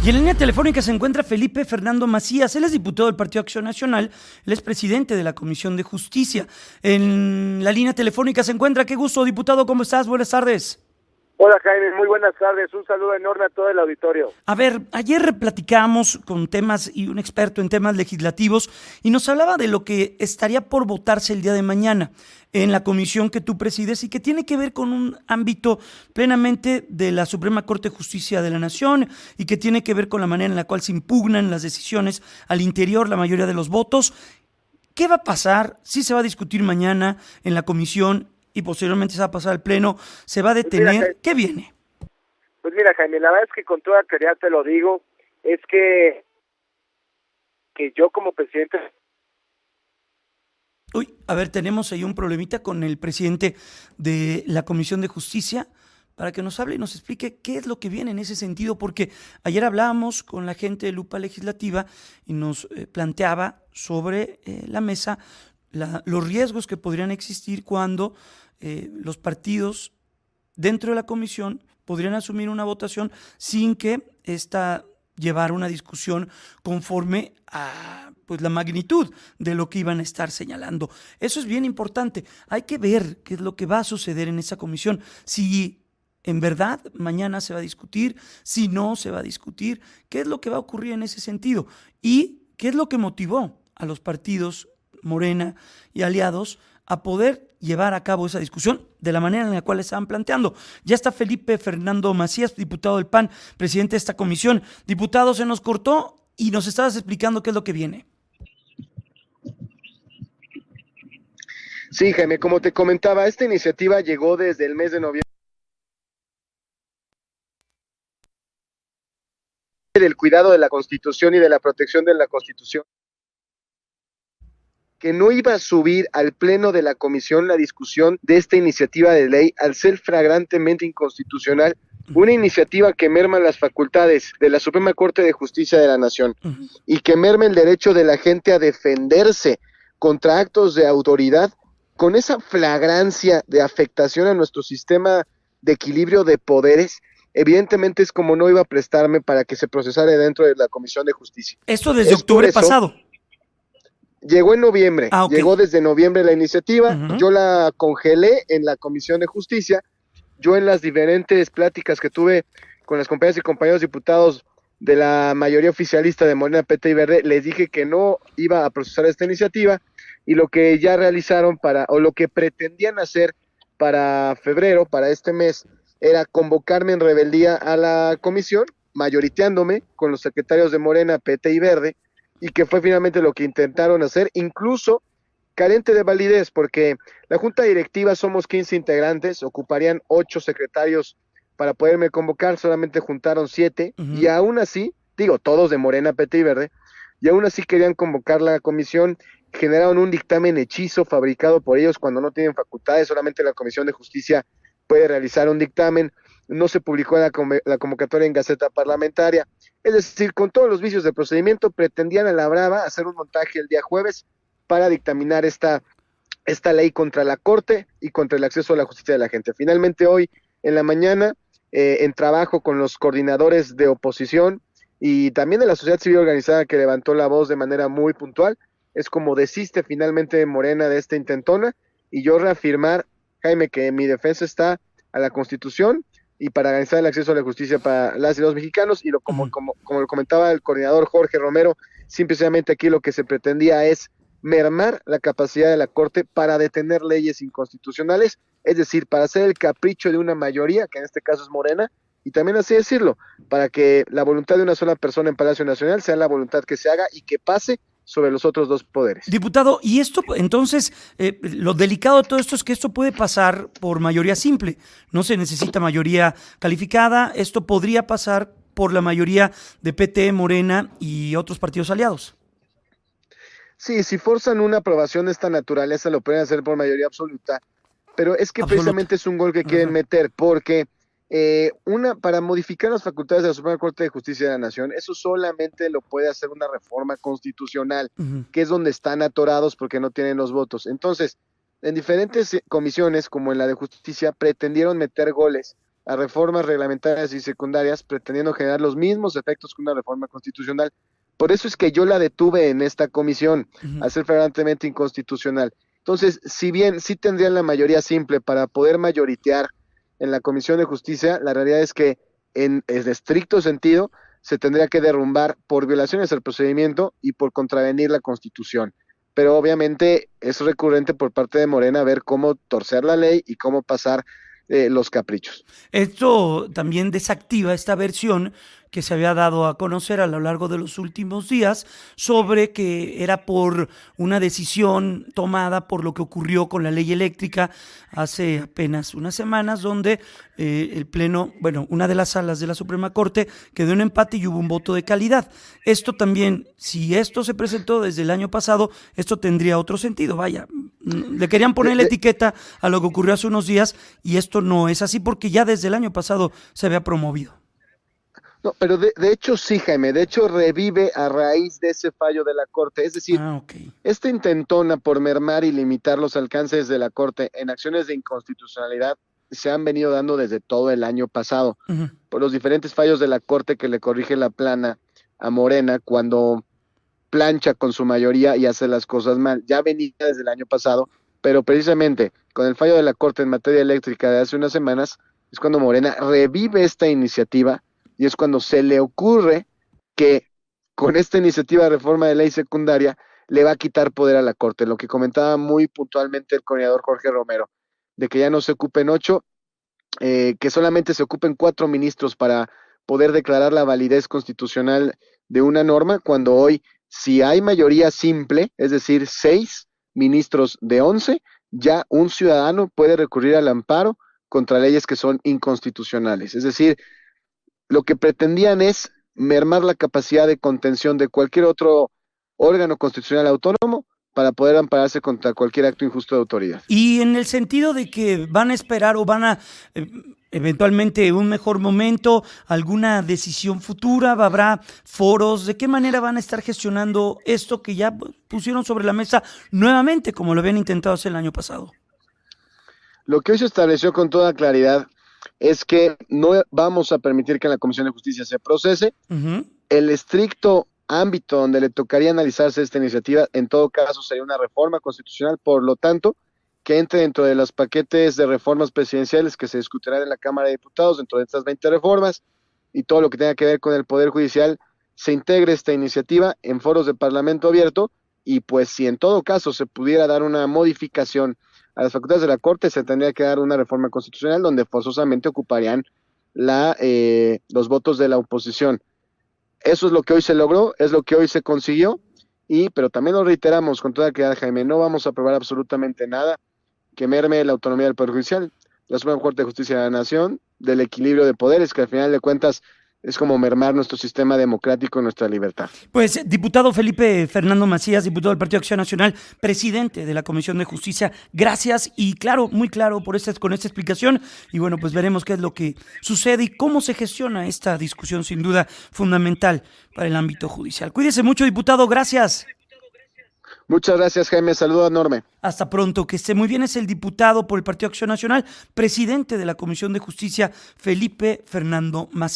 Y en la línea telefónica se encuentra Felipe Fernando Macías. Él es diputado del Partido Acción Nacional, él es presidente de la Comisión de Justicia. En la línea telefónica se encuentra, qué gusto, diputado, ¿cómo estás? Buenas tardes. Hola Jaime, muy buenas tardes, un saludo enorme a todo el auditorio. A ver, ayer platicamos con temas y un experto en temas legislativos y nos hablaba de lo que estaría por votarse el día de mañana en la comisión que tú presides y que tiene que ver con un ámbito plenamente de la Suprema Corte de Justicia de la Nación y que tiene que ver con la manera en la cual se impugnan las decisiones al interior, la mayoría de los votos. ¿Qué va a pasar? ¿Sí se va a discutir mañana en la comisión y posteriormente se va a pasar al pleno? ¿Se va a detener? ¿Qué viene? Pues mira Jaime, la verdad es que con toda claridad te lo digo, es que yo como presidente... Uy, a ver, tenemos ahí un problemita con el presidente de la Comisión de Justicia para que nos hable y nos explique qué es lo que viene en ese sentido, porque ayer hablábamos con la gente de Lupa Legislativa y nos planteaba sobre la mesa los riesgos que podrían existir cuando los partidos dentro de la comisión podrían asumir una votación sin que esta llevara una discusión conforme a pues la magnitud de lo que iban a estar señalando. Eso es bien importante. Hay que ver qué es lo que va a suceder en esa comisión. Si en verdad mañana se va a discutir, si no se va a discutir, qué es lo que va a ocurrir en ese sentido y qué es lo que motivó a los partidos Morena y aliados a poder llevar a cabo esa discusión de la manera en la cual estaban planteando. Ya está Felipe Fernando Macías, diputado del PAN, presidente de esta comisión. Diputado, se nos cortó y nos estabas explicando qué es lo que viene. Sí, Jaime, como te comentaba, esta iniciativa llegó desde el mes de noviembre del cuidado de la Constitución y de la protección de la Constitución, que no iba a subir al pleno de la comisión la discusión de esta iniciativa de ley al ser flagrantemente inconstitucional, una iniciativa que merma las facultades de la Suprema Corte de Justicia de la Nación y que merma el derecho de la gente a defenderse contra actos de autoridad con esa flagrancia de afectación a nuestro sistema de equilibrio de poderes. Evidentemente es como no iba a prestarme para que se procesara dentro de la Comisión de Justicia. Esto desde octubre pasado. Llegó en noviembre, okay. Llegó desde noviembre la iniciativa, yo la congelé en la Comisión de Justicia, yo en las diferentes pláticas que tuve con las compañeras y compañeros diputados de la mayoría oficialista de Morena, PT y Verde, les dije que no iba a procesar esta iniciativa y lo que ya realizaron o lo que pretendían hacer para febrero, para este mes, era convocarme en rebeldía a la comisión, mayoriteándome con los secretarios de Morena, PT y Verde, y que fue finalmente lo que intentaron hacer, incluso carente de validez, porque la junta directiva somos 15 integrantes, ocuparían 8 secretarios para poderme convocar, solamente juntaron 7, y aún así, digo, todos de Morena, PT y Verde, y aún así querían convocar la comisión, generaron un dictamen hechizo fabricado por ellos cuando no tienen facultades, solamente la Comisión de Justicia puede realizar un dictamen, no se publicó la convocatoria en Gaceta Parlamentaria, es decir, con todos los vicios del procedimiento, pretendían a la brava hacer un montaje el día jueves para dictaminar esta ley contra la Corte y contra el acceso a la justicia de la gente. Finalmente hoy en la mañana, en trabajo con los coordinadores de oposición y también de la sociedad civil organizada que levantó la voz de manera muy puntual, es como desiste finalmente Morena de esta intentona y yo reafirmar, Jaime, que mi defensa está a la Constitución y para garantizar el acceso a la justicia para las y los mexicanos, y como lo comentaba el coordinador Jorge Romero, simplemente aquí lo que se pretendía es mermar la capacidad de la Corte para detener leyes inconstitucionales, es decir, para hacer el capricho de una mayoría, que en este caso es Morena, y también así decirlo, para que la voluntad de una sola persona en Palacio Nacional sea la voluntad que se haga y que pase sobre los otros dos poderes. Diputado, y esto, entonces, lo delicado de todo esto es que esto puede pasar por mayoría simple, no se necesita mayoría calificada, esto podría pasar por la mayoría de PT, Morena y otros partidos aliados. Sí, si forzan una aprobación de esta naturaleza lo pueden hacer por mayoría absoluta, pero es que precisamente es un gol que quieren meter, porque para modificar las facultades de la Suprema Corte de Justicia de la Nación, eso solamente lo puede hacer una reforma constitucional, que es donde están atorados porque no tienen los votos. Entonces, en diferentes comisiones, como en la de justicia, pretendieron meter goles a reformas reglamentarias y secundarias, pretendiendo generar los mismos efectos que una reforma constitucional. Por eso es que yo la detuve en esta comisión, a ser flagrantemente inconstitucional. Entonces, si bien sí tendrían la mayoría simple para poder mayoritear en la Comisión de Justicia, la realidad es que en el estricto sentido se tendría que derrumbar por violaciones al procedimiento y por contravenir la Constitución. Pero obviamente es recurrente por parte de Morena ver cómo torcer la ley y cómo pasar los caprichos. Esto también desactiva esta versión que se había dado a conocer a lo largo de los últimos días sobre que era por una decisión tomada por lo que ocurrió con la ley eléctrica hace apenas unas semanas, donde el Pleno, bueno, una de las salas de la Suprema Corte quedó en empate y hubo un voto de calidad. Esto también, si esto se presentó desde el año pasado, esto tendría otro sentido. Vaya, le querían poner la etiqueta a lo que ocurrió hace unos días y esto no es así porque ya desde el año pasado se había promovido. No, pero de hecho sí, Jaime, de hecho revive a raíz de ese fallo de la Corte, es decir, esta intentona por mermar y limitar los alcances de la Corte en acciones de inconstitucionalidad se han venido dando desde todo el año pasado, por los diferentes fallos de la Corte que le corrige la plana a Morena cuando plancha con su mayoría y hace las cosas mal. Ya venía desde el año pasado, pero precisamente con el fallo de la Corte en materia eléctrica de hace unas semanas es cuando Morena revive esta iniciativa. Y es cuando se le ocurre que con esta iniciativa de reforma de ley secundaria le va a quitar poder a la Corte, lo que comentaba muy puntualmente el coordinador Jorge Romero, de que ya no se ocupen 8, que solamente se ocupen 4 ministros para poder declarar la validez constitucional de una norma, cuando hoy, si hay mayoría simple, es decir, 6 ministros de 11, ya un ciudadano puede recurrir al amparo contra leyes que son inconstitucionales. Es decir, lo que pretendían es mermar la capacidad de contención de cualquier otro órgano constitucional autónomo para poder ampararse contra cualquier acto injusto de autoridad. Y en el sentido de que van a esperar o van a eventualmente un mejor momento, alguna decisión futura, habrá foros, ¿de qué manera van a estar gestionando esto que ya pusieron sobre la mesa nuevamente, como lo habían intentado hacer el año pasado? Lo que hoy se estableció con toda claridad es que no vamos a permitir que en la Comisión de Justicia se procese. El estricto ámbito donde le tocaría analizarse esta iniciativa, en todo caso, sería una reforma constitucional, por lo tanto, que entre dentro de los paquetes de reformas presidenciales que se discutirán en la Cámara de Diputados, dentro de estas 20 reformas, y todo lo que tenga que ver con el Poder Judicial, se integre esta iniciativa en foros de Parlamento abierto, y pues si en todo caso se pudiera dar una modificación a las facultades de la Corte, se tendría que dar una reforma constitucional donde forzosamente ocuparían los votos de la oposición. Eso es lo que hoy se logró, es lo que hoy se consiguió, pero también lo reiteramos con toda claridad, Jaime, no vamos a aprobar absolutamente nada que merme la autonomía del Poder Judicial, la Suprema Corte de Justicia de la Nación, del equilibrio de poderes, que al final de cuentas es como mermar nuestro sistema democrático y nuestra libertad. Pues, diputado Felipe Fernando Macías, diputado del Partido Acción Nacional, presidente de la Comisión de Justicia, gracias y claro, muy claro con esta explicación. Y bueno, pues veremos qué es lo que sucede y cómo se gestiona esta discusión sin duda fundamental para el ámbito judicial. Cuídese mucho, diputado, gracias. Muchas gracias, Jaime. Saludo enorme. Hasta pronto, que esté muy bien. Es el diputado por el Partido Acción Nacional, presidente de la Comisión de Justicia, Felipe Fernando Macías.